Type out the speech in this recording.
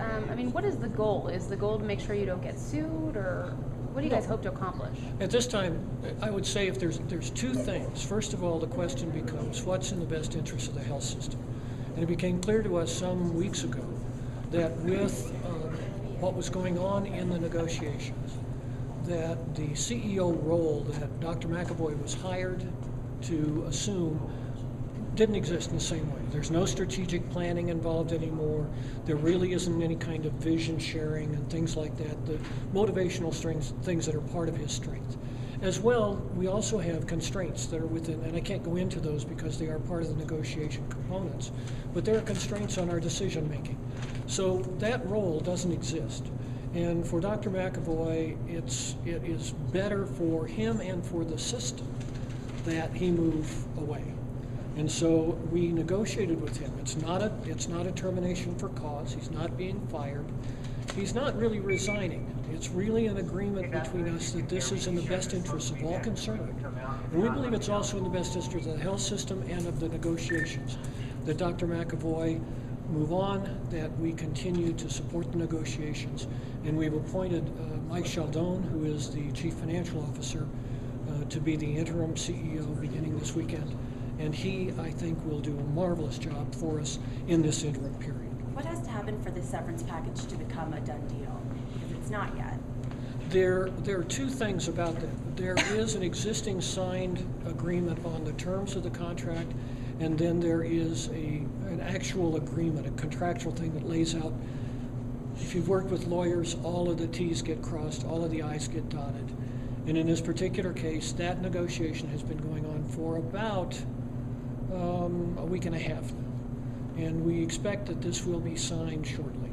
I mean, what is the goal? Is the goal to make sure you don't get sued, or what do you guys hope to accomplish? At this time, I would say if there's two things. First of all, the question becomes what's in the best interest of the health system. And it became clear to us some weeks ago that with what was going on in the negotiations, that the CEO role that Dr. McEvoy was hired to assume didn't exist in the same way. There's no strategic planning involved anymore. There really isn't any kind of vision sharing and things like that, the motivational things that are part of his strength. As well, we also have constraints that are within, and I can't go into those because they are part of the negotiation components, but there are constraints on our decision making. So that role doesn't exist. And for Dr. McEvoy, it is better for him and for the system that he move away. And so we negotiated with him. It's not a termination for cause. He's not being fired. He's not really resigning. It's really an agreement between us that this is in the best interest of all concerned. And we believe it's also in the best interest of the health system and of the negotiations that Dr. McEvoy move on, that we continue to support the negotiations. And we've appointed Mike Sheldon, who is the Chief Financial Officer, to be the interim CEO beginning this weekend. And he, I think, will do a marvelous job for us in this interim period. What has to happen for the severance package to become a done deal? Because it's not yet. There are two things about that. There is an existing signed agreement on the terms of the contract, and then there is an actual agreement, a contractual thing that lays out, if you've worked with lawyers, all of the T's get crossed, all of the I's get dotted. And in this particular case, that negotiation has been going on for about a week and a half now. And we expect that this will be signed shortly.